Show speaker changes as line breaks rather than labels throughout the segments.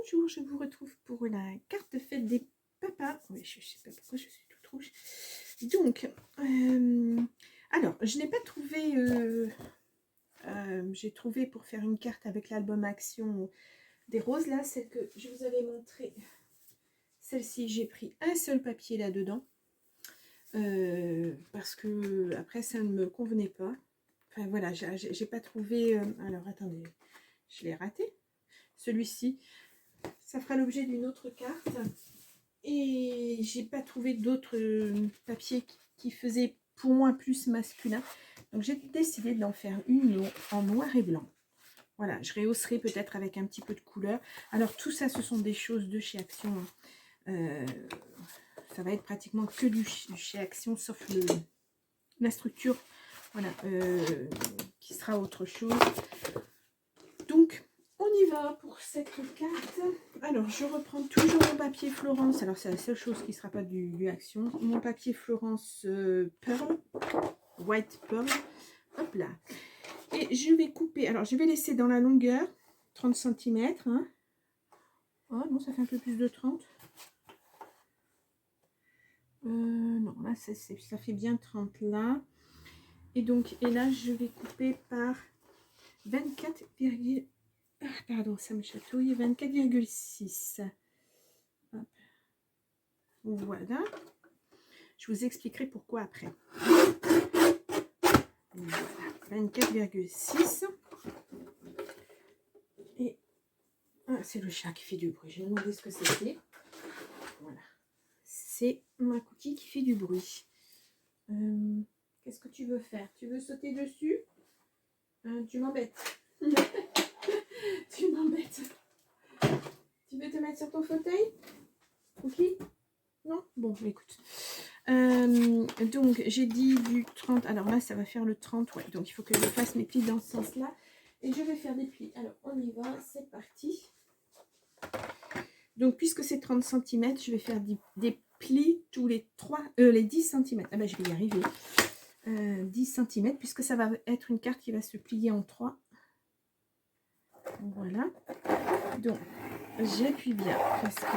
Bonjour, je vous retrouve pour la carte de fête des papas. Oui, je ne sais pas pourquoi je suis toute rouge. Donc, alors, je n'ai pas trouvé... j'ai trouvé pour faire une carte avec l'album Action des roses, là, celle que je vous avais montrée. Celle-ci, j'ai pris un seul papier là-dedans. Parce que après, ça ne me convenait pas. Enfin, voilà, j'ai pas trouvé... alors, attendez, je l'ai raté. Celui-ci, ça fera l'objet d'une autre carte. Et j'ai pas trouvé d'autres papiers qui faisaient pour moi plus masculin. Donc j'ai décidé d'en faire une en noir et blanc. Voilà, je rehausserai peut-être avec un petit peu de couleur. Alors tout ça, ce sont des choses de chez Action. Ça va être pratiquement que du chez Action, sauf la structure, voilà, qui sera autre chose. Donc, on y va pour cette carte. Alors, je reprends toujours mon papier Florence. Alors, c'est la seule chose qui ne sera pas du Action. Mon papier Florence Pearl, White Pearl. Hop là. Et je vais couper. Alors, je vais laisser dans la longueur 30 cm. Hein. Oh non, ça fait un peu plus de 30. Non, là, ça fait bien 30 là. Et donc, et là, je vais couper par 24, pardon, ça me chatouille, 24,6. Voilà. Je vous expliquerai pourquoi après. Voilà, 24,6. Et c'est le chat qui fait du bruit. Je vais demander ce que c'était. Voilà. C'est ma cookie qui fait du bruit. Qu'est-ce que tu veux faire? Tu veux sauter dessus? Tu m'embêtes. Tu m'embêtes. Tu veux te mettre sur ton fauteuil? Ok? Non? Bon, écoute. Donc, j'ai dit du 30. Alors là, ça va faire le 30. Ouais, donc il faut que je fasse mes plis dans ce sens-là. Et je vais faire des plis. Alors, on y va. C'est parti. Donc, puisque c'est 30 cm, je vais faire des plis tous les 10 cm. Ah ben, je vais y arriver. 10 cm, puisque ça va être une carte qui va se plier en 3. Voilà. Donc, j'appuie bien parce que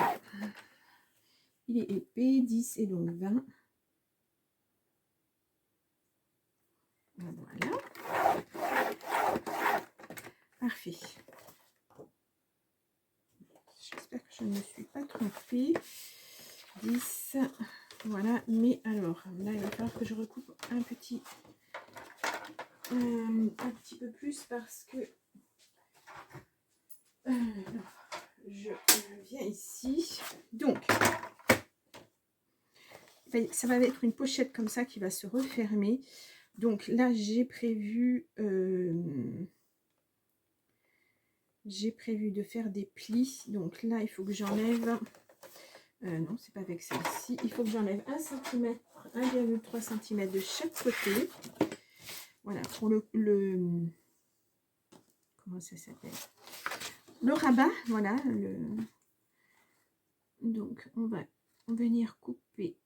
il est épais. 10 et donc 20. Voilà. Parfait. J'espère que je ne me suis pas trompée. 10. Voilà. Mais alors, là, il va falloir que je recoupe un petit peu plus parce que je viens ici. Donc, ça va être une pochette comme ça qui va se refermer. Donc là, j'ai prévu de faire des plis. Donc là, il faut que j'enlève... non, c'est pas avec celle-ci. Il faut que j'enlève 1 cm, 1,3 cm de chaque côté. Voilà, pour le comment ça s'appelle? Le rabat, voilà. Donc, on va venir couper.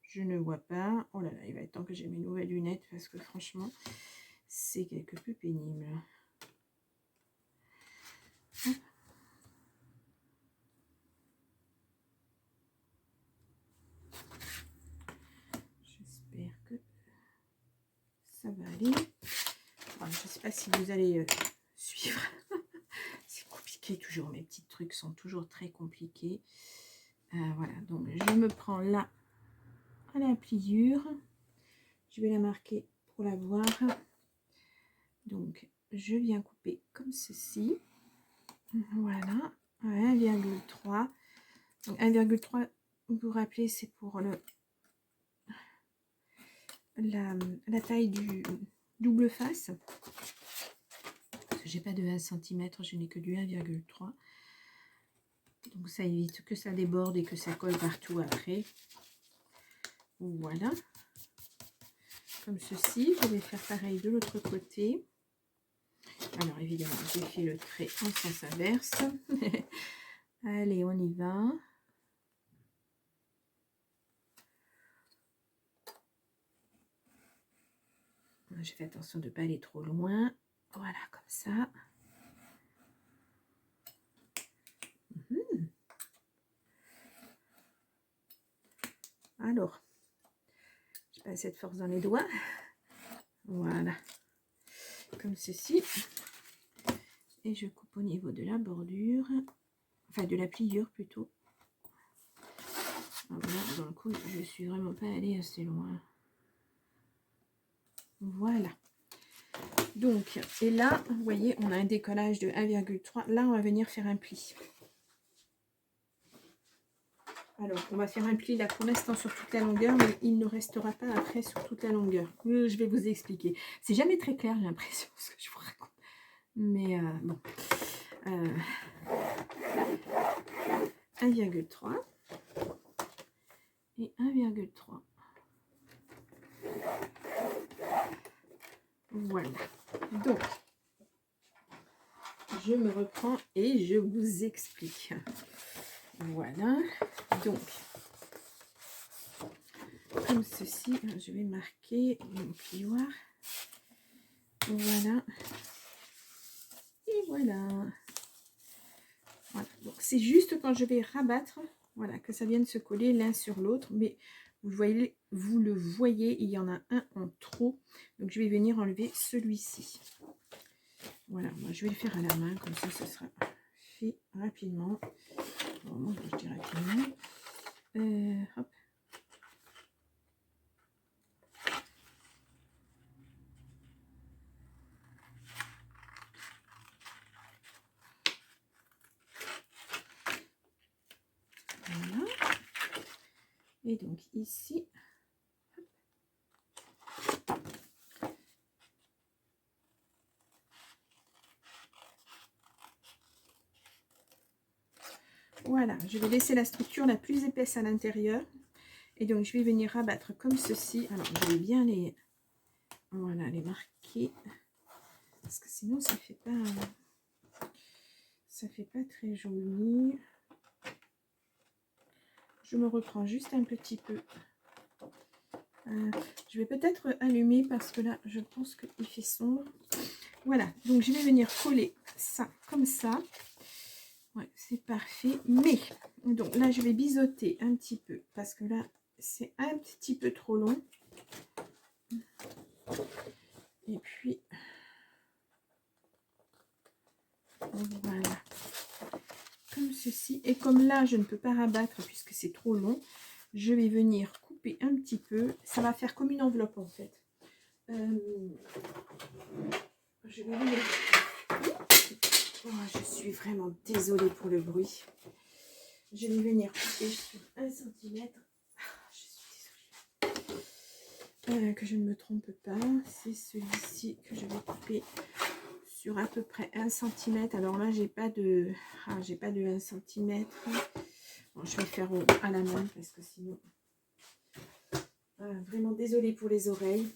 Je ne vois pas. Oh là là, il va être temps que j'ai mes nouvelles lunettes parce que franchement, c'est quelque peu pénible. Hop. J'espère que ça va aller. Voilà, je ne sais pas si vous allez suivre. C'est compliqué toujours. Mes petits trucs sont toujours très compliqués. Voilà, donc je me prends là à la pliure. Je vais la marquer pour la voir. Donc, je viens couper comme ceci. Voilà, 1,3. Donc 1,3, vous vous rappelez, c'est pour la taille du double face. J'ai pas de 1 cm, je n'ai que du 1,3. Donc ça évite que ça déborde et que ça colle partout après. Voilà. Comme ceci, je vais faire pareil de l'autre côté. Alors évidemment, j'ai fait le trait en sens inverse. Allez, on y va. Je fais attention de ne pas aller trop loin. Voilà, comme ça. Alors, j'ai pas assez de force dans les doigts. Voilà. Comme ceci. Et je coupe au niveau de la bordure. Enfin, de la pliure plutôt. Alors là, dans le coup, je suis vraiment pas allée assez loin. Voilà. Donc, et là, vous voyez, on a un décollage de 1,3. Là, on va venir faire un pli. Alors, on va faire un pli là pour l'instant sur toute la longueur, mais il ne restera pas après sur toute la longueur. Je vais vous expliquer. C'est jamais très clair, j'ai l'impression, ce que je vous raconte. Mais bon. 1,3 et 1,3. Voilà. Donc, je me reprends et je vous explique. Voilà. Donc, comme ceci, je vais marquer mon plioir. Voilà. Et voilà. Voilà. Donc, c'est juste quand je vais rabattre, voilà, que ça vienne se coller l'un sur l'autre. Mais vous le voyez, il y en a un en trop. Donc, je vais venir enlever celui-ci. Voilà, moi je vais le faire à la main, comme ça ce sera fait rapidement. Bon, je dis rapidement. Hop. Voilà. Et donc ici, voilà, je vais laisser la structure la plus épaisse à l'intérieur. Et donc je vais venir rabattre comme ceci. Alors je vais bien les, voilà, les marquer. Parce que sinon ça fait pas très joli. Je me reprends juste un petit peu. Je vais peut-être allumer parce que là je pense qu'il fait sombre. Voilà, donc je vais venir coller ça comme ça. Ouais, c'est parfait. Mais, donc là je vais biseauter un petit peu parce que là c'est un petit peu trop long. Et puis, voilà. Comme ceci. Et comme là je ne peux pas rabattre puisque c'est trop long, je vais venir couper un petit peu. Ça va faire comme une enveloppe en fait. Je vais venir... Oh, je suis vraiment désolée pour le bruit. Je vais venir couper sur 1 cm. Je suis désolée. Que je ne me trompe pas. C'est celui-ci que je vais couper sur à peu près 1 cm. Alors là, j'ai pas de 1 cm. Bon, je vais faire à la main parce que sinon... vraiment désolée pour les oreilles.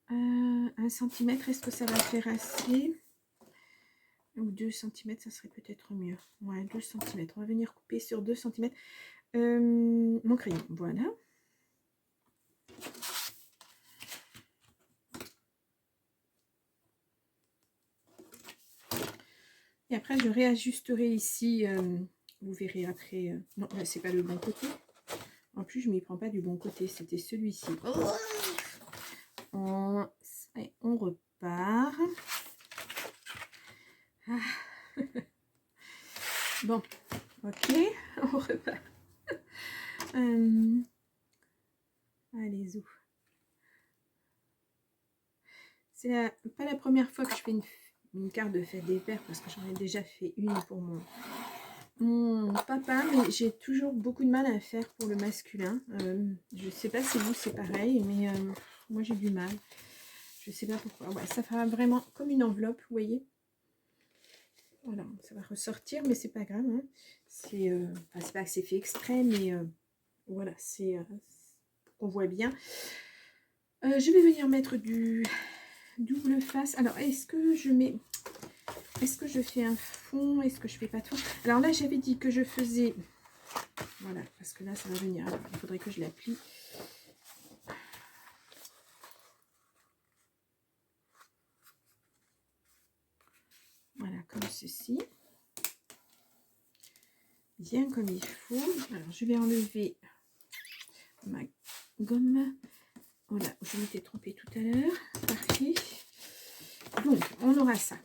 1 cm, est-ce que ça va faire assez? Ou 2 cm, ça serait peut-être mieux. Ouais, 2 cm. On va venir couper sur 2 cm. Mon crayon, voilà. Et après, je réajusterai ici. Vous verrez après. Non, là, c'est pas le bon côté. En plus, je ne m'y prends pas du bon côté. C'était celui-ci. On repart. Ah. Bon, ok, on repart. Allez, zou. C'est pas la première fois que je fais une carte de fête des pères parce que j'en ai déjà fait une pour mon papa, mais j'ai toujours beaucoup de mal à faire pour le masculin. Je sais pas si vous c'est pareil, mais moi j'ai du mal. Je sais pas pourquoi. Ouais, ça fera vraiment comme une enveloppe, vous voyez. Voilà, ça va ressortir, mais c'est pas grave. Hein. C'est pas que c'est fait exprès, mais voilà, c'est pour qu'on voit bien. Je vais venir mettre du double face. Alors, est-ce que je mets... Est-ce que je fais un fond? Est-ce que je fais pas de fond? Alors là, j'avais dit que je faisais... Voilà, parce que là, ça va venir. Alors, il faudrait que je l'applique. Voilà, comme ceci. bien comme il faut. Alors, je vais enlever ma gomme. Voilà, je m'étais trompée tout à l'heure. Parfait. Donc, on aura ça.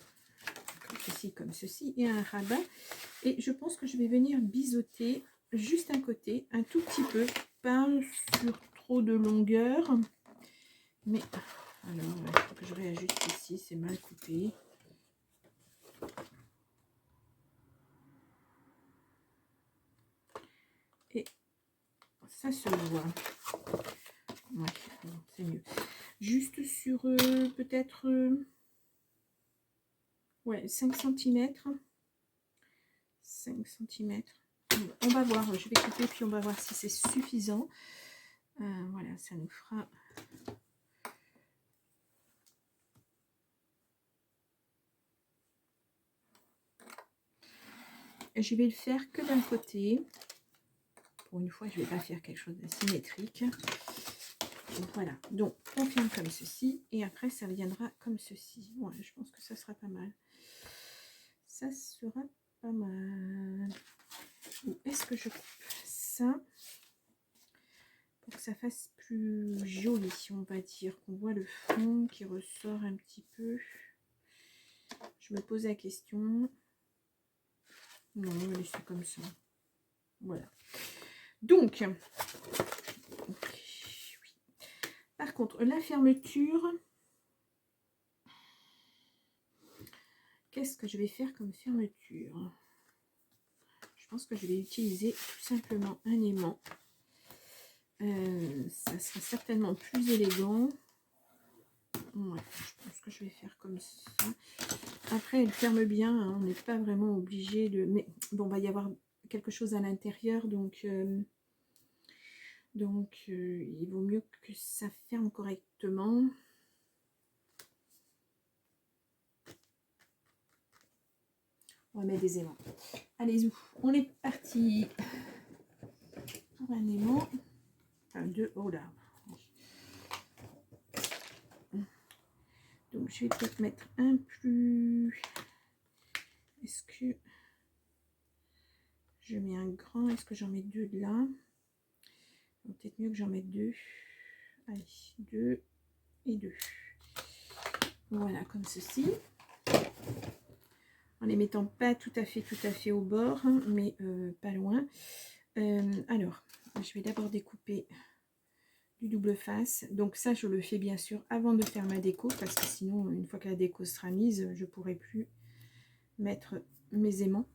Comme ceci, et un rabat. Et je pense que je vais venir biseauter juste un côté, un tout petit peu, pas sur trop de longueur. Mais, alors, il faut que je réajuste ici, c'est mal coupé. Et ça se voit. Ouais, c'est mieux. Juste sur peut-être ouais, 5 cm. 5 cm. On va voir, je vais couper puis on va voir si c'est suffisant. Voilà, ça nous fera... Et je vais le faire que d'un côté. Pour une fois, je ne vais pas faire quelque chose de symétrique. Voilà, donc on ferme comme ceci et après ça viendra comme ceci. Ouais, je pense que ça sera pas mal. Ça sera pas mal. Est-ce que je coupe ça pour que ça fasse plus joli, on va dire, qu'on voit le fond qui ressort un petit peu. Je me pose la question. Non, on va laisser comme ça. Voilà. Donc, oui. Par contre, la fermeture, qu'est-ce que je vais faire comme fermeture? Je pense que je vais utiliser tout simplement un aimant. Ça sera certainement plus élégant. Ouais, je pense que je vais faire comme ça. Après, elle ferme bien, hein, on n'est pas vraiment obligé de... Mais bon, il va y avoir quelque chose à l'intérieur, donc il vaut mieux que ça ferme correctement. On va mettre des aimants. Allez-y, on est parti pour un aimant. Enfin, deux, oh là. Donc, je vais peut-être mettre un plus... Est-ce que je mets un grand? Est-ce que j'en mets deux de là? Peut-être mieux que j'en mette deux. Allez, deux et deux. Voilà, comme ceci. En les mettant pas tout à fait au bord, hein, mais pas loin. Alors, je vais d'abord découper du double face. Donc ça, je le fais bien sûr avant de faire ma déco, parce que sinon, une fois que la déco sera mise, je pourrai plus mettre mes aimants.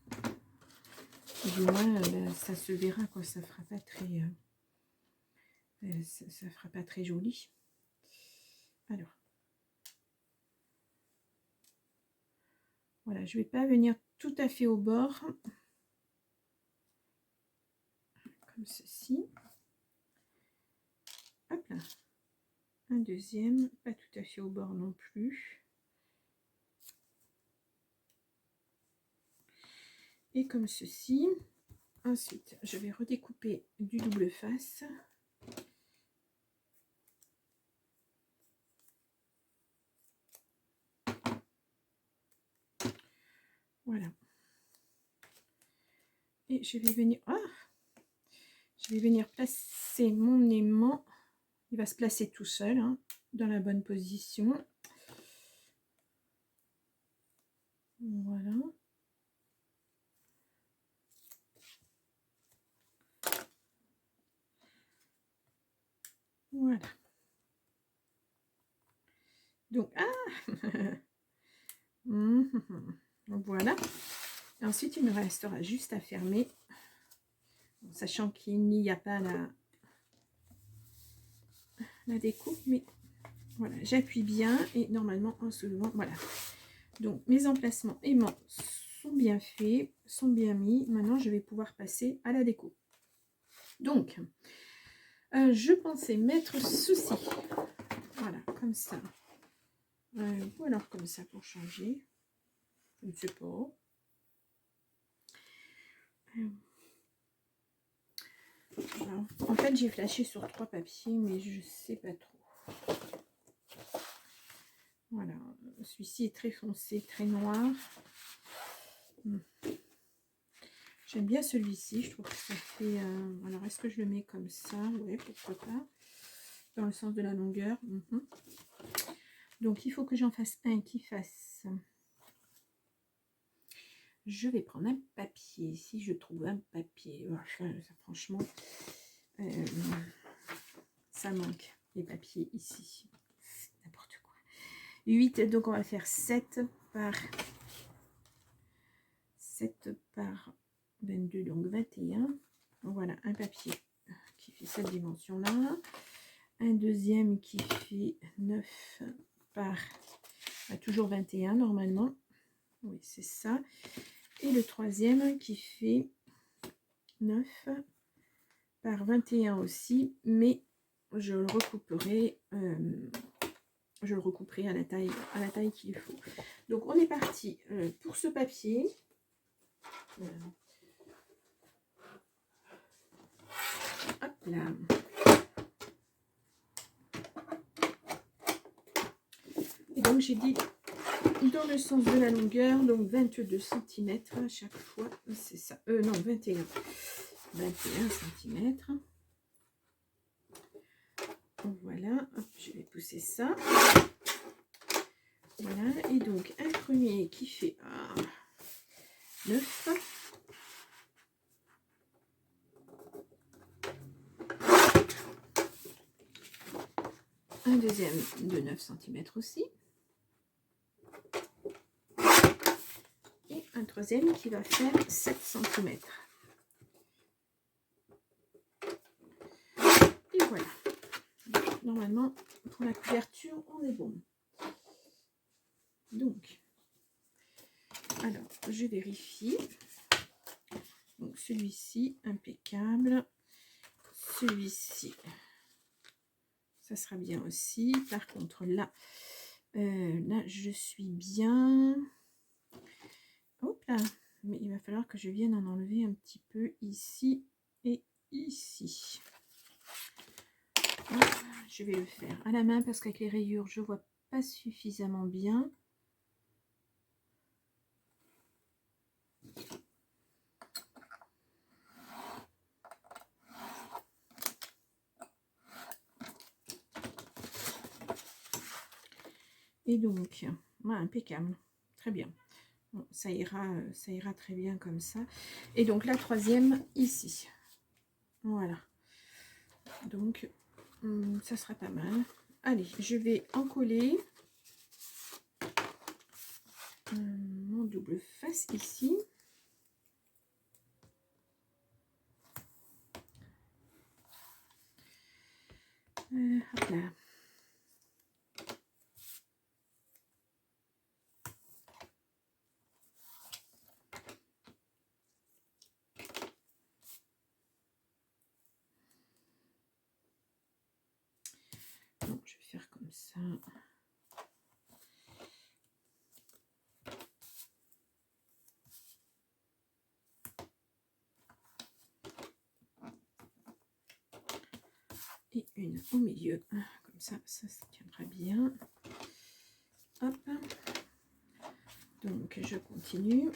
Du moins, ça se verra, quoi. Ça fera pas très, ça fera pas très joli. Alors, voilà, je vais pas venir tout à fait au bord, comme ceci. Hop là. Un deuxième, pas tout à fait au bord non plus. Et comme ceci. Ensuite, je vais redécouper du double face. Voilà. Et je vais venir... je vais venir placer mon aimant. Il va se placer tout seul, hein, dans la bonne position. Voilà. Voilà. Donc, voilà. Et ensuite, il me restera juste à fermer, sachant qu'il n'y a pas la découpe, mais voilà, j'appuie bien et normalement en soulevant, voilà. Donc, mes emplacements aimants sont bien faits, sont bien mis. Maintenant, je vais pouvoir passer à la déco. Donc, je pensais mettre ceci. Voilà, comme ça. Ou alors comme ça pour changer. Je ne sais pas. Alors, en fait, j'ai flashé sur 3 papiers, mais je ne sais pas trop. Voilà, celui-ci est très foncé, très noir. J'aime bien celui-ci, je trouve que ça fait... alors, est-ce que je le mets comme ça? Oui, pourquoi pas. Dans le sens de la longueur. Donc, il faut que j'en fasse un qui fasse... Je vais prendre un papier, si je trouve un papier. Franchement, ça manque, les papiers ici. N'importe quoi. 8, donc on va faire 7 par 22, donc 21. Voilà, un papier qui fait cette dimension-là. Un deuxième qui fait 9 par... toujours 21 normalement. Oui, c'est ça. Et le troisième qui fait 9 par 21 aussi, mais je le recouperai à la taille qu'il faut. Donc on est parti pour ce papier. Hop là. Et donc j'ai dit dans le sens de la longueur, donc 22 cm à chaque fois, c'est ça. Non, 21 cm. Voilà, hop, je vais pousser ça. Voilà, et donc un premier qui fait 9. Un deuxième de 9 cm aussi. Et un troisième qui va faire 7 cm. Et voilà. Normalement, pour la couverture, on est bon. Donc, alors, je vérifie. Donc, celui-ci, impeccable. Celui-ci, ça sera bien aussi. Par contre, là, là, je suis bien. Hop là. Mais il va falloir que je vienne en enlever un petit peu ici et ici. Voilà, je vais le faire à la main parce qu'avec les rayures, je vois pas suffisamment bien. Et donc, voilà, impeccable, très bien. Bon, ça ira très bien comme ça. Et donc la troisième ici. Voilà. Donc, ça sera pas mal. Allez, je vais en coller mon double face ici. Hop là. Donc, je vais faire comme ça. Et une au milieu. Comme ça, ça se tiendra bien. Hop. Donc, je continue.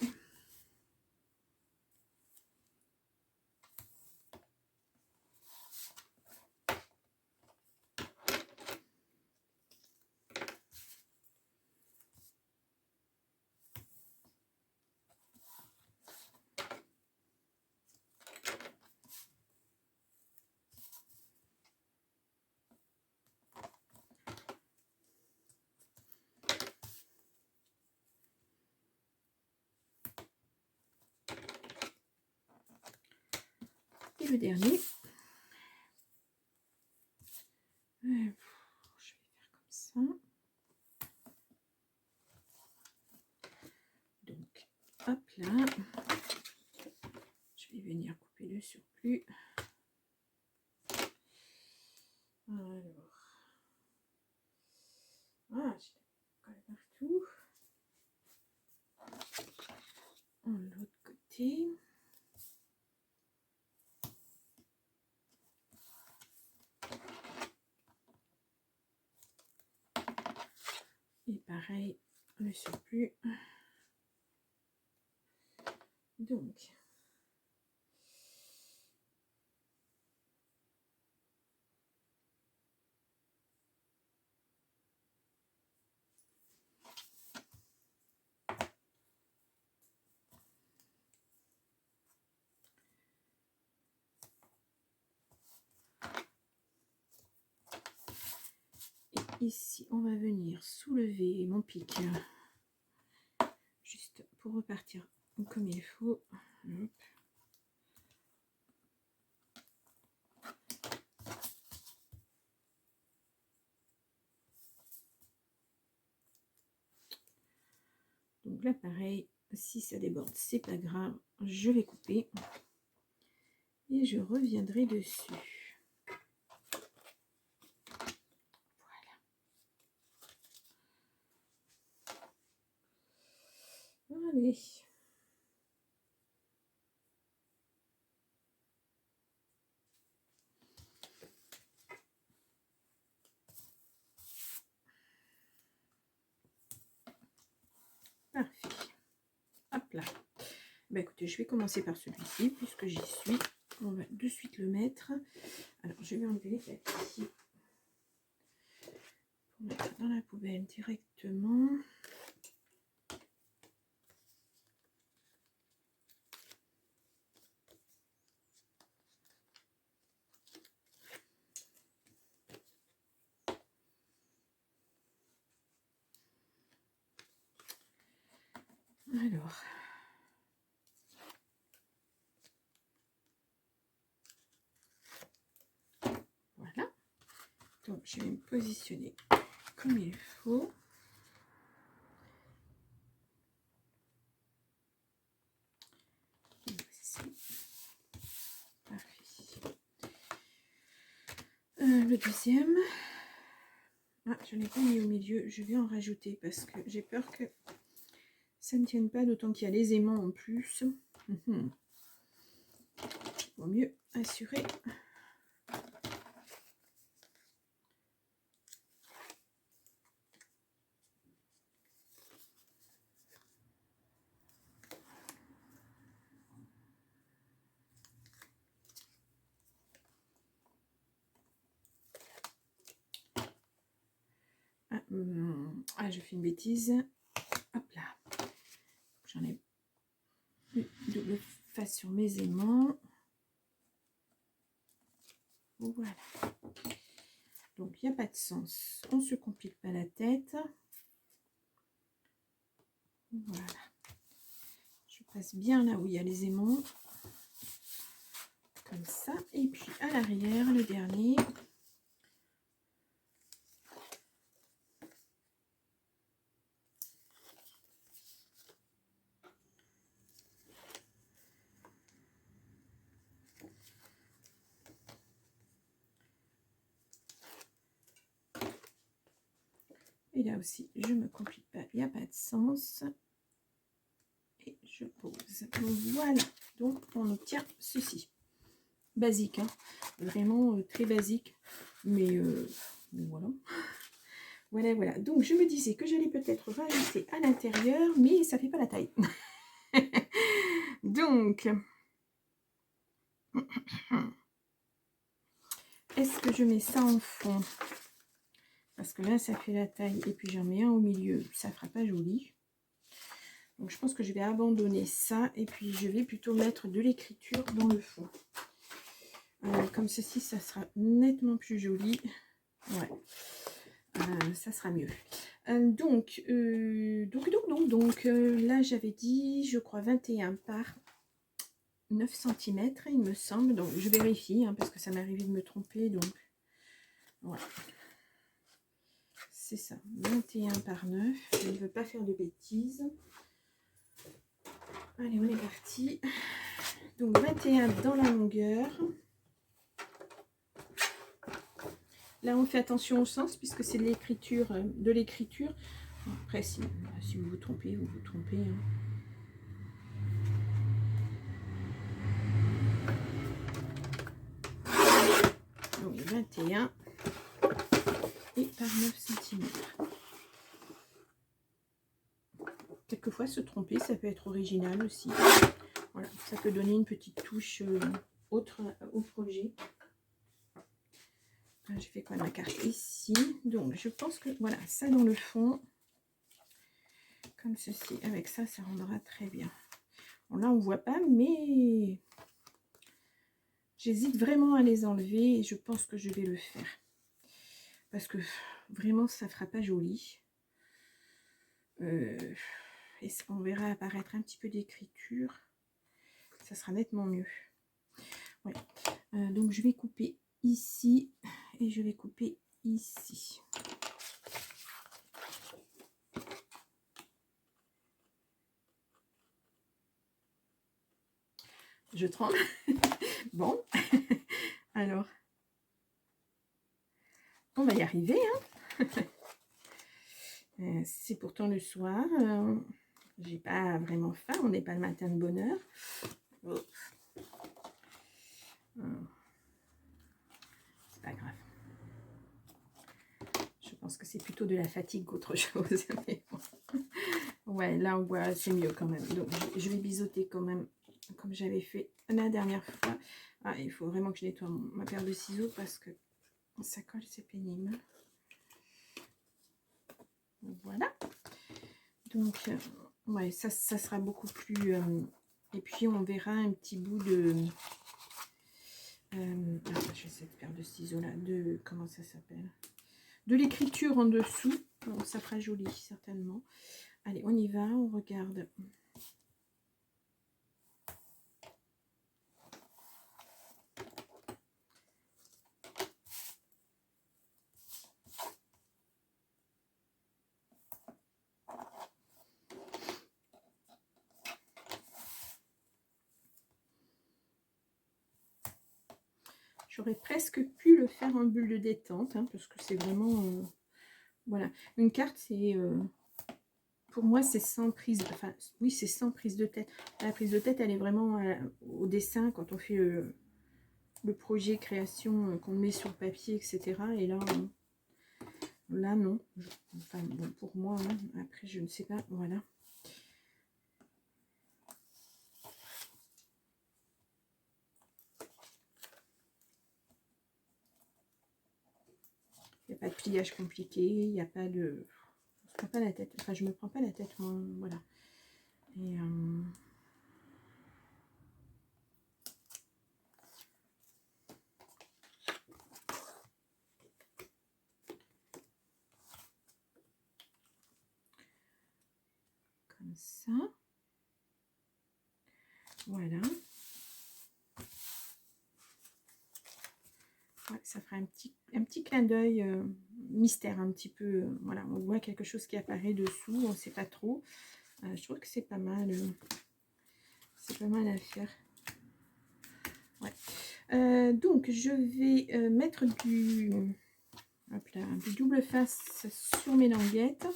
Et le dernier. Je vais faire comme ça. Donc, hop là. Je vais venir couper le surplus. Alors. Ah, j'ai collé partout. De l'autre côté. Et pareil, le surplus. Donc, ici, on va venir soulever mon pic juste pour repartir comme il faut. Hop. Donc là, pareil, si ça déborde, c'est pas grave, je vais couper et je reviendrai dessus. Voilà. Allez. Parfait. Hop là. Bah écoutez, je vais commencer par celui-ci puisque j'y suis. On va de suite le mettre. Alors, je vais enlever les papiers pour mettre dans la poubelle directement. Alors, voilà. Donc, je vais me positionner comme il faut. Voici. Parfait. Le deuxième. Ah, je ne l'ai pas mis au milieu. Je vais en rajouter parce que j'ai peur que ça ne tienne pas, d'autant qu'il y a les aimants en plus. Vaut mieux assurer. Ah, je fais une bêtise. Hop là. J'en ai une double face sur mes aimants. Voilà. Donc, il n'y a pas de sens. On ne se complique pas la tête. Voilà. Je passe bien là où il y a les aimants. Comme ça. Et puis, à l'arrière, le dernier. Et là aussi, je ne me complique pas, il n'y a pas de sens. Et je pose. Donc voilà, donc on obtient ceci. Basique, hein. Vraiment très basique. Mais voilà. Voilà, voilà. Donc je me disais que j'allais peut-être rajouter à l'intérieur, mais ça ne fait pas la taille. Donc, est-ce que je mets ça en fond? Parce que là, ça fait la taille. Et puis j'en mets un au milieu. Ça ne fera pas joli. Donc je pense que je vais abandonner ça. Et puis je vais plutôt mettre de l'écriture dans le fond. Comme ceci, ça sera nettement plus joli. Ouais. Ça sera mieux. Donc, là, j'avais dit, je crois, 21 par 9 cm, il me semble. Donc, je vérifie, hein, parce que ça m'est arrivé de me tromper. Donc, voilà. C'est ça, 21 par 9. Je ne veux pas faire de bêtises. Allez, on est parti. Donc, 21 dans la longueur. Là, on fait attention au sens, puisque c'est de l'écriture. Après, si vous vous trompez, vous vous trompez. Hein. Donc 21 et par 9 cm. Quelquefois, se tromper, ça peut être original aussi. Voilà, ça peut donner une petite touche autre au projet. Je fais quoi ma carte ici. Donc, je pense que voilà, ça dans le fond, comme ceci. Avec ça, ça rendra très bien. Bon, là, on voit pas, mais j'hésite vraiment à les enlever et je pense que je vais le faire. Parce que vraiment ça fera pas joli. Et on verra apparaître un petit peu d'écriture, ça sera nettement mieux. Ouais. Donc je vais couper ici et je vais couper ici. Je tremble. Bon, alors, on va y arriver. Hein. C'est pourtant le soir. J'ai pas vraiment faim. On n'est pas le matin de bonne heure. Oh. C'est pas grave. Je pense que c'est plutôt de la fatigue qu'autre chose. Mais bon. Ouais, là on voit, c'est mieux quand même. Donc je vais biseauter quand même, comme j'avais fait la dernière fois. Ah, il faut vraiment que je nettoie ma paire de ciseaux parce que ça colle, c'est pénible. Voilà. Donc, ouais, ça sera beaucoup plus... et puis, on verra un petit bout de... j'ai cette paire de ciseaux-là. De... Comment ça s'appelle? De l'écriture en dessous. Donc, ça fera joli, certainement. Allez, on y va. On regarde... J'aurais presque pu le faire en bulle de détente, hein, parce que c'est vraiment... voilà. Une carte, c'est... pour moi, c'est sans prise... Enfin, oui, c'est sans prise de tête. La prise de tête, elle est vraiment au dessin, quand on fait le projet création, qu'on met sur le papier, etc. Et là, là non. Enfin, bon, pour moi, hein. Après, je ne sais pas. Voilà. Il n'y a pas de pliage compliqué, il n'y a pas de... On se prend pas la tête. Enfin, je me prends pas la tête, moi. Voilà. Et... comme ça. Voilà. Ouais, ça fera un petit clin d'œil mystère, un petit peu. Voilà, on voit quelque chose qui apparaît dessous, on ne sait pas trop. Je trouve que c'est pas mal. C'est pas mal à faire. Ouais. Donc, je vais mettre du, hop là, du double face sur mes languettes.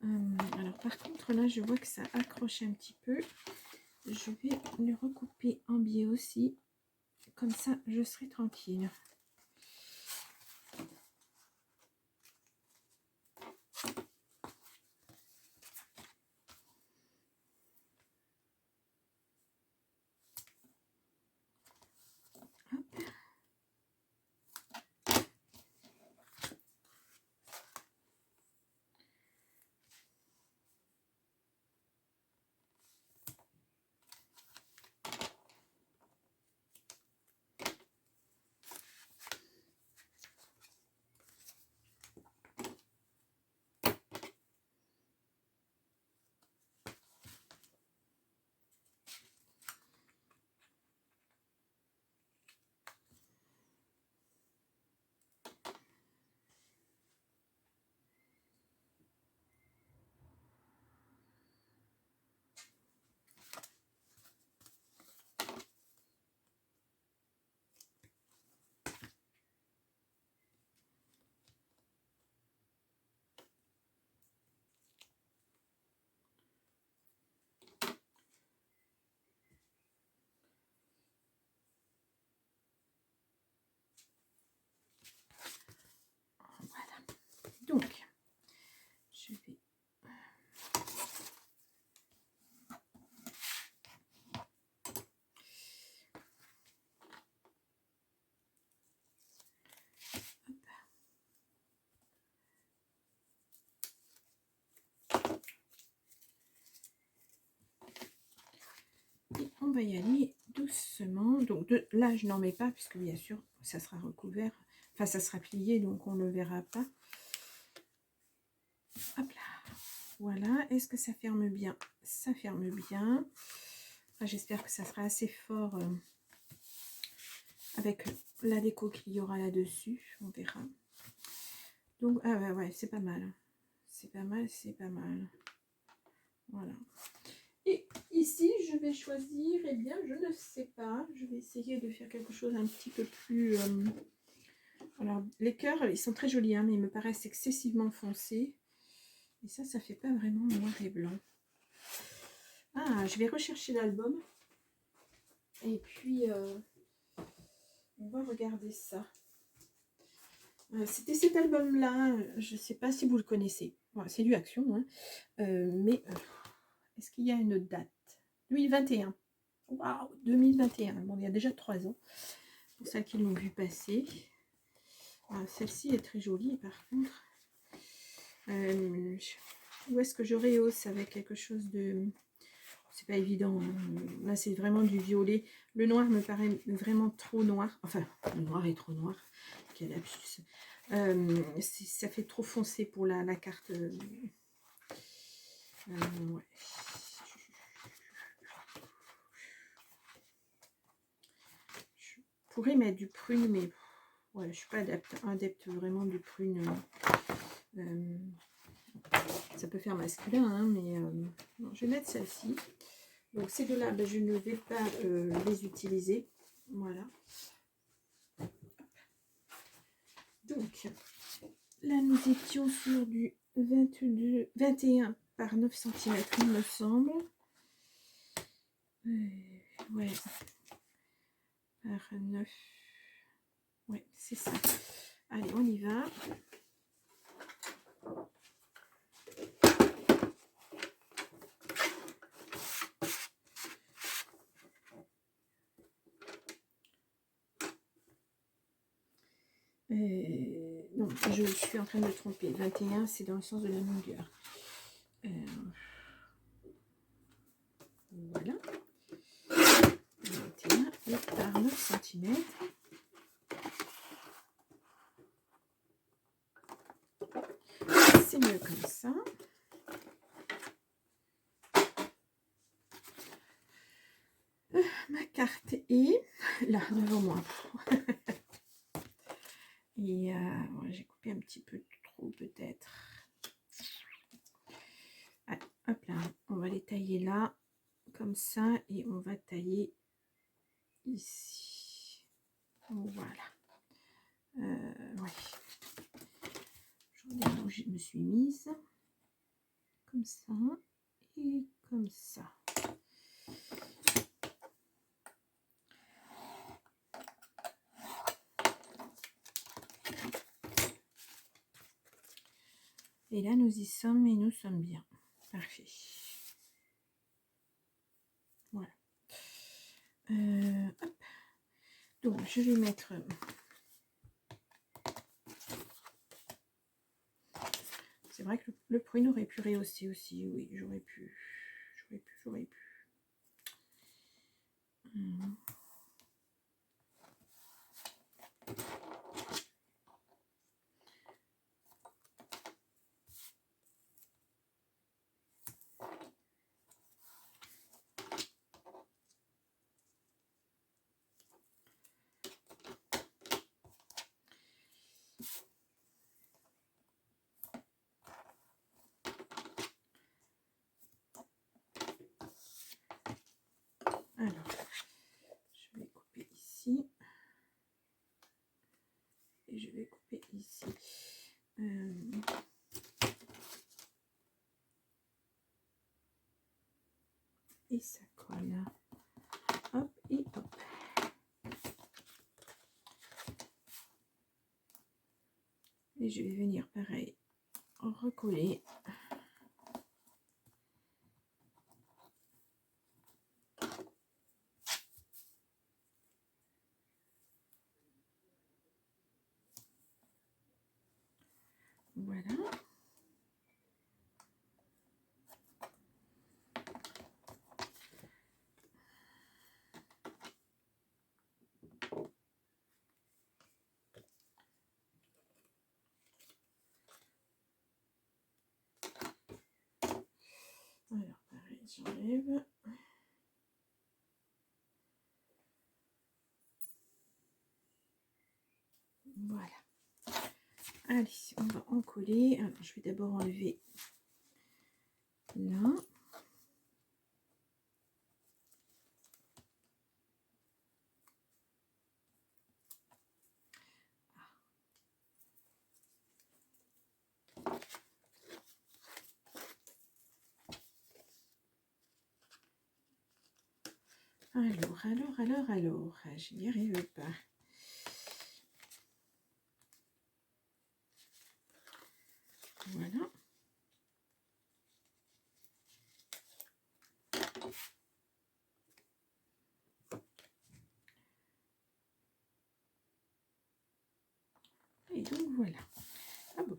Alors, par contre, là, je vois que ça accroche un petit peu. Je vais le recouper en biais aussi. Comme ça, je serai tranquille. Hop. Donc, je vais... Et on va y aller doucement. Donc, là, je n'en mets pas, puisque bien sûr, ça sera recouvert. Enfin, ça sera plié, donc on ne le verra pas. Hop là. Voilà. Est-ce que ça ferme bien? Ça ferme bien. J'espère que ça sera assez fort avec la déco qu'il y aura là-dessus. On verra. Donc, ah ouais, c'est pas mal. C'est pas mal, c'est pas mal. Voilà. Et ici, je vais choisir, eh bien, je ne sais pas. Je vais essayer de faire quelque chose un petit peu plus... Alors, les cœurs, ils sont très jolis, hein, mais ils me paraissent excessivement foncés. Et ça fait pas vraiment noir et blanc. Ah, je vais rechercher l'album. Et puis, on va regarder ça. C'était cet album-là. Je ne sais pas si vous le connaissez. Voilà, c'est du Action, hein. Mais est-ce qu'il y a une date? 2021. Waouh, 2021. Bon, il y a déjà 3 ans. Pour celles qui l'ont vu passer. Celle-ci est très jolie, par contre. Où est-ce que je rehausse avec quelque chose de... C'est pas évident. Hein. Là, c'est vraiment du violet. Le noir me paraît vraiment trop noir. Enfin, le noir est trop noir. Quel lapsus. Ça fait trop foncé pour la carte. Ouais. Je pourrais mettre du prune, mais ouais, je suis pas adepte vraiment du prune. Ça peut faire masculin, hein, mais non, je vais mettre celle-ci. Donc ces deux-là, ben, je ne vais pas les utiliser. Voilà. Donc là, nous étions sur du 21 par 9 cm, il me semble. Ouais. Par 9. Ouais, c'est ça. Allez, on y va. Non, je suis en train de me tromper. 21, c'est dans le sens de la longueur. Voilà. 21 et par 9 cm. C'est mieux comme ça. Ma carte est là devant moi. Et ouais, j'ai coupé un petit peu trop peut-être. Allez, hop là, on va les tailler là, comme ça, et on va tailler ici. Voilà. Ouais. Je regarde où je me suis mise. Comme ça et comme ça. Et là, nous y sommes et nous sommes bien. Parfait. Voilà. Hop. Donc, je vais mettre... C'est vrai que le prune aurait pu rehausser aussi. Oui, j'aurais pu. J'aurais pu. Alors, je vais couper ici. Et je vais couper ici. Et ça colle. Hop et hop. Et je vais venir pareil recoller. Voilà. J'enlève. Voilà. Allez, on va en coller. Alors, je vais d'abord enlever là. Alors, je n'y arrive pas. Voilà. Et donc voilà. Ah bon,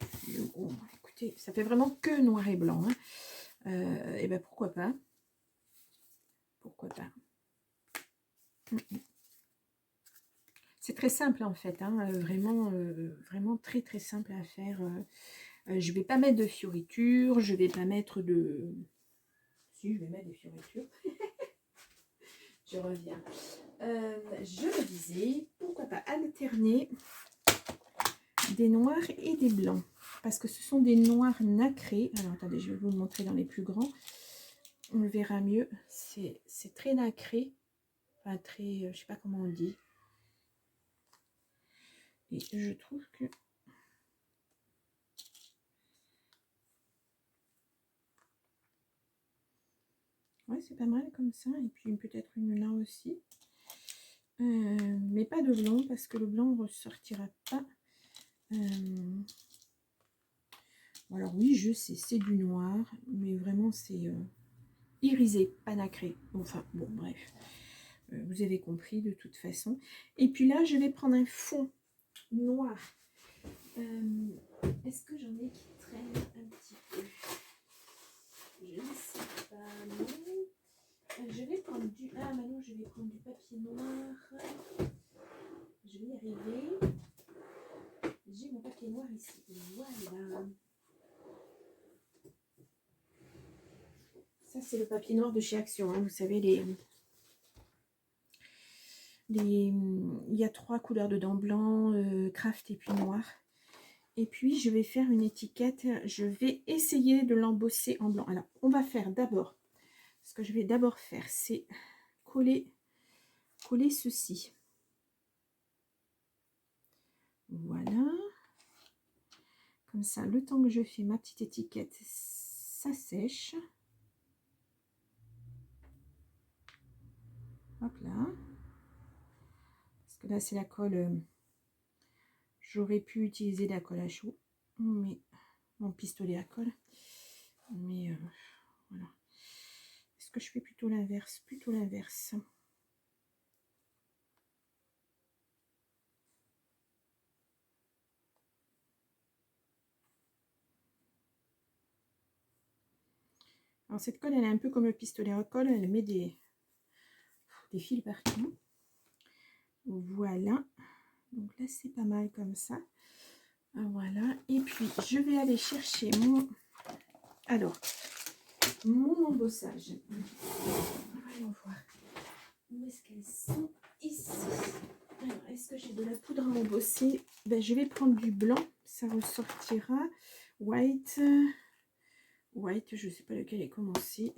oh, écoutez, ça fait vraiment que noir et blanc. Hein. Et ben pourquoi pas. Pourquoi pas. C'est très simple en fait, hein, vraiment très très simple à faire. Je vais pas mettre de fioritures, je vais pas mettre de... Si, je vais mettre des fioritures. Je reviens. Je me disais, pourquoi pas alterner des noirs et des blancs. Parce que ce sont des noirs nacrés. Alors attendez, je vais vous le montrer dans les plus grands. On le verra mieux. C'est très nacré. Enfin, très... je sais pas comment on dit. Et je trouve que... Ouais, c'est pas mal comme ça. Et puis peut-être une là aussi. Mais pas de blanc parce que le blanc ne ressortira pas. Alors oui, je sais, c'est du noir. Mais vraiment, c'est irisé, pas nacré. Enfin, bon, bref. Vous avez compris de toute façon. Et puis là, je vais prendre un fond noir. Est-ce que j'en ai qui traînent un petit peu? Je ne sais pas, non. Je vais prendre du... Ah, maintenant, je vais prendre du papier noir. Je vais y arriver. J'ai mon papier noir ici. Voilà. Ça, c'est le papier noir de chez Action. Hein. Vous savez, il y a 3 couleurs dedans. Blanc, craft et puis noir. Et puis, je vais faire une étiquette. Je vais essayer de l'embosser en blanc. Alors, on va faire d'abord... Ce que je vais d'abord faire, c'est coller ceci. Voilà. Comme ça, le temps que je fais ma petite étiquette, ça sèche. Hop là. Parce que là, c'est la colle. J'aurais pu utiliser la colle à chaud. Mais mon pistolet à colle. Mais voilà. Est-ce que je fais plutôt l'inverse? Plutôt l'inverse. Alors cette colle, elle est un peu comme le pistolet à colle. Elle met des fils partout. Voilà. Donc là, c'est pas mal comme ça. Voilà. Et puis, je vais aller chercher mon... Alors, mon embossage. Allons voir. Où est-ce qu'elles sont? Ici. Alors, est-ce que j'ai de la poudre à embosser? Ben, je vais prendre du blanc. Ça ressortira. White. White, je ne sais pas lequel est commencé.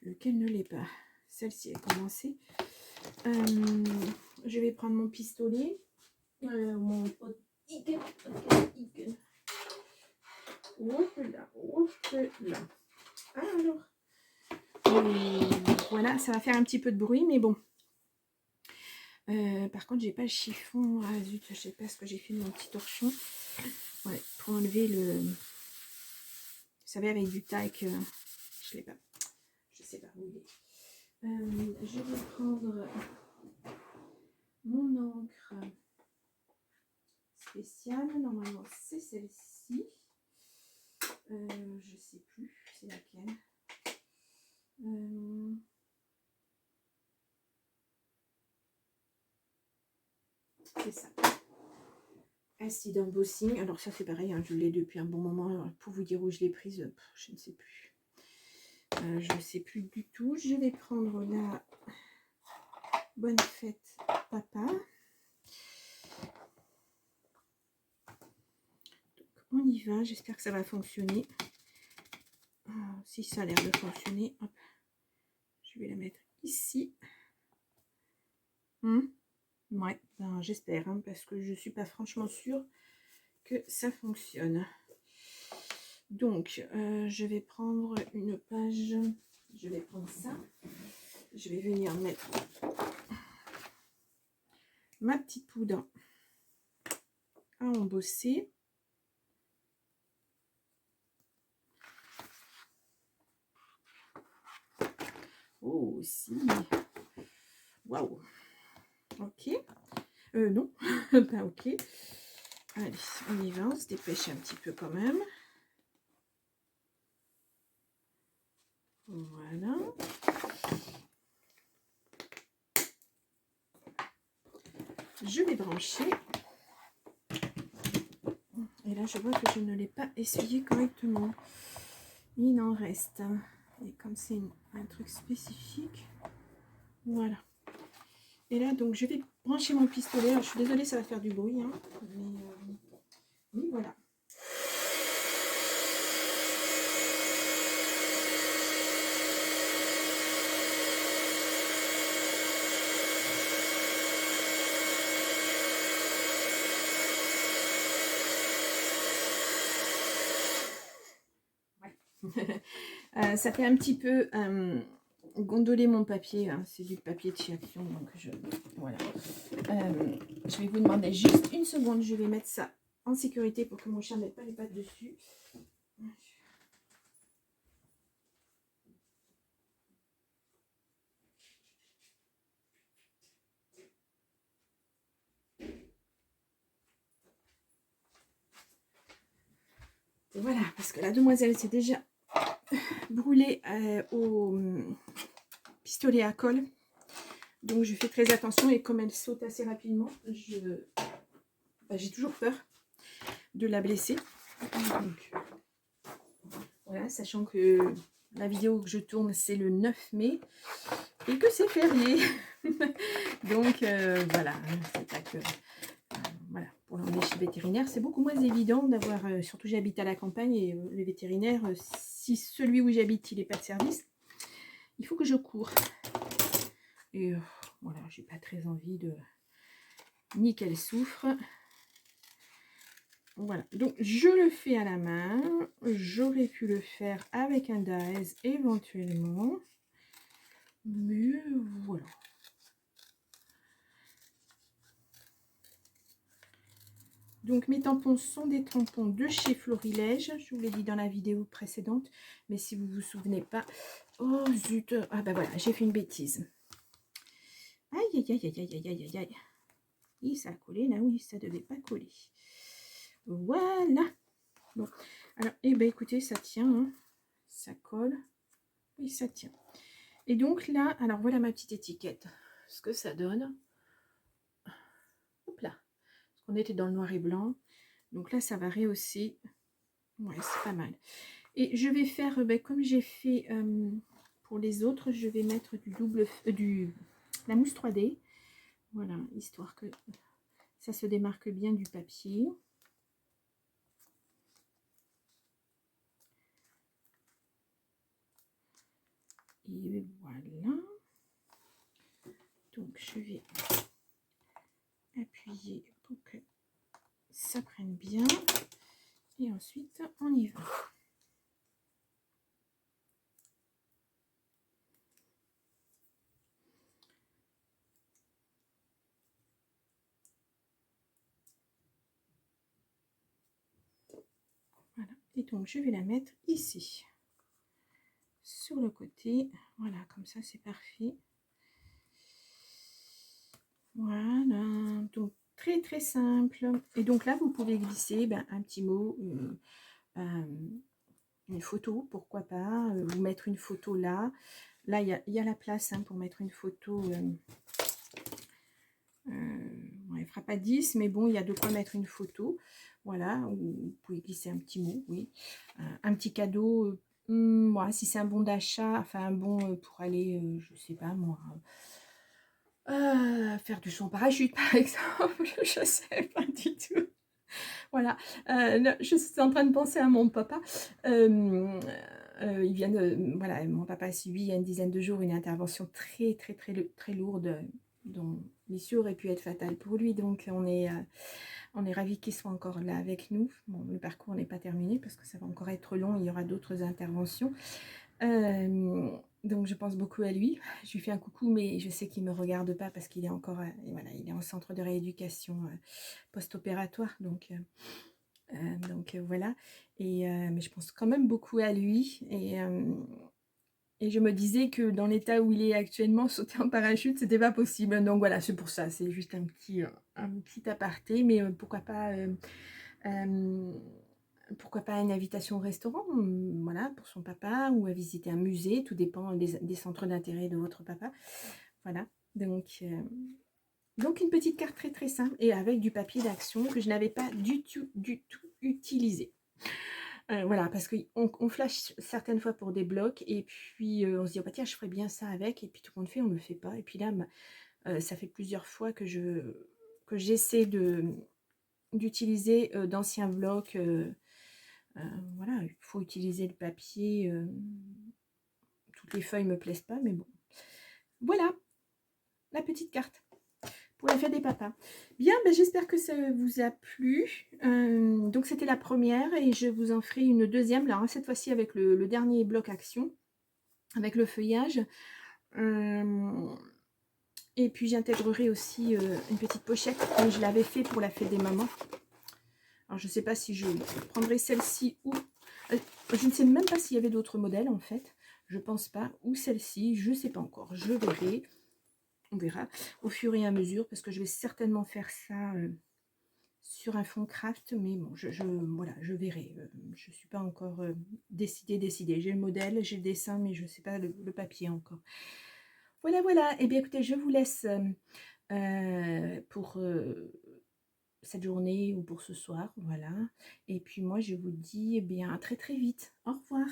Lequel ne l'est pas. Celle-ci est commencée. Je vais prendre mon pistolet. Mon igen. Hop là. Alors. Voilà, ça va faire un petit peu de bruit, mais bon. Par contre, j'ai pas le chiffon. Ah zut, je sais pas ce que j'ai fait de mon petit torchon. Ouais, pour enlever le... Vous savez, avec du tac, je l'ai pas. Je sais pas où il est. Je vais prendre mon encre spéciale. Normalement, c'est celle-ci. Je sais plus, c'est laquelle. C'est ça. Acide embossing. Alors ça c'est pareil, hein, je l'ai depuis un bon moment. Alors, pour vous dire où je l'ai prise, je ne sais plus. Je ne sais plus du tout. Je vais prendre la bonne fête papa. Donc, on y va. J'espère que ça va fonctionner. Si ça a l'air de fonctionner, hop. Je vais la mettre ici. Ouais, ben, j'espère, hein, parce que je ne suis pas franchement sûre que ça fonctionne. Donc, je vais prendre une page. Je vais prendre ça. Je vais venir mettre ma petite poudre à embosser. Oh, si. Waouh. Ok. Non, pas ok. Allez, on y va, on se dépêche un petit peu quand même. Voilà. Je vais brancher. Et là, je vois que je ne l'ai pas essuyé correctement. Il en reste. Et comme c'est un truc spécifique, voilà. Et là, donc, je vais brancher mon pistolet. Alors, je suis désolée, ça va faire du bruit, hein, mais oui, voilà. Ça fait un petit peu gondoler mon papier, hein. C'est du papier de chez Action, donc voilà. Je vais vous demander juste une seconde, je vais mettre ça en sécurité pour que mon chien ne mette pas les pattes dessus. Et voilà, parce que la demoiselle s'est déjà brûlée au pistolet à colle. Donc je fais très attention et comme elle saute assez rapidement, j'ai toujours peur de la blesser. Donc, voilà, sachant que la vidéo que je tourne c'est le 9 mai et que c'est férié. Donc voilà, c'est pas que voilà, pour l'emmener chez le vétérinaire, c'est beaucoup moins évident d'avoir, surtout j'habite à la campagne et le vétérinaire, si celui où j'habite il n'est pas de service, il faut que je cours. Et voilà, j'ai pas très envie de ni qu'elle souffre. Voilà, donc je le fais à la main. J'aurais pu le faire avec un Daez éventuellement. Mais voilà. Donc mes tampons sont des tampons de chez Florilège. Je vous l'ai dit dans la vidéo précédente. Mais si vous ne vous souvenez pas... Oh zut. Ah ben voilà, j'ai fait une bêtise. Aïe, aïe, aïe, aïe, aïe, aïe, aïe, aïe. Oui, ça a collé là, oui, ça ne devait pas coller. Voilà. Bon, alors, eh ben écoutez, ça tient. Hein. Ça colle. Oui, ça tient. Et donc là, alors voilà ma petite étiquette. Ce que ça donne. Hop là. On était dans le noir et blanc. Donc là, ça va rehausser. Ouais, c'est pas mal. Et je vais faire, comme j'ai fait pour les autres, je vais mettre la mousse 3D. Voilà, histoire que ça se démarque bien du papier. Et voilà. Donc je vais appuyer pour que ça prenne bien. Et ensuite, on y va. Voilà. Et donc, je vais la mettre ici. Sur le côté. Voilà, comme ça, c'est parfait. Voilà. Donc, très, très simple. Et donc là, vous pouvez glisser un petit mot, une photo, pourquoi pas. Vous mettre une photo là. Là, il y a la place pour mettre une photo. Bon, elle ne fera pas 10, mais bon, il y a de quoi mettre une photo. Voilà, vous pouvez glisser un petit mot, oui. Un petit cadeau Moi, si c'est un bon d'achat, enfin un bon pour aller, je sais pas moi, faire du saut en parachute par exemple, je sais pas du tout. Voilà, non, je suis en train de penser à mon papa. Il vient de, voilà, mon papa a subi il y a une dizaine de jours une intervention très, très, très, très lourde, dont l'issue aurait pu être fatale pour lui. Donc, on est ravis qu'il soit encore là avec nous. Bon, le parcours n'est pas terminé parce que ça va encore être long. Il y aura d'autres interventions. Donc, je pense beaucoup à lui. Je lui fais un coucou, mais je sais qu'il ne me regarde pas parce qu'il est encore, voilà, il est en centre de rééducation post-opératoire. Donc, voilà. Mais je pense quand même beaucoup à lui. Et je me disais que dans l'état où il est actuellement, sauter en parachute, c'était pas possible. Donc voilà, c'est pour ça. C'est juste un petit aparté. Mais pourquoi pas une invitation au restaurant, voilà, pour son papa, ou à visiter un musée. Tout dépend des centres d'intérêt de votre papa. Voilà. Donc une petite carte très très simple et avec du papier d'action que je n'avais pas du tout utilisé. Voilà, parce qu'on flash certaines fois pour des blocs et puis on se dit: «Oh bah tiens, je ferais bien ça avec», et puis tout le monde fait, on ne le fait pas. Et puis là, ça fait plusieurs fois que j'essaie d'utiliser d'anciens blocs. Voilà, il faut utiliser le papier. Toutes les feuilles me plaisent pas, mais bon. Voilà, la petite carte pour la fête des papas. Bien, ben, j'espère que ça vous a plu. Donc c'était la première et je vous en ferai une deuxième, là, hein, cette fois-ci avec le dernier bloc action, avec le feuillage. Et puis j'intégrerai aussi une petite pochette, comme je l'avais fait pour la fête des mamans. Alors je ne sais pas si je prendrai celle-ci ou... je ne sais même pas s'il y avait d'autres modèles en fait. Je pense pas. Ou celle-ci, je ne sais pas encore. Je verrai. On verra au fur et à mesure parce que je vais certainement faire ça sur un fond craft. Mais bon, voilà, je verrai. Je ne suis pas encore décidée. J'ai le modèle, j'ai le dessin, mais je ne sais pas le papier encore. Voilà, voilà. Eh bien écoutez, je vous laisse pour cette journée ou pour ce soir. Voilà. Et puis moi, je vous dis eh bien à très très vite. Au revoir.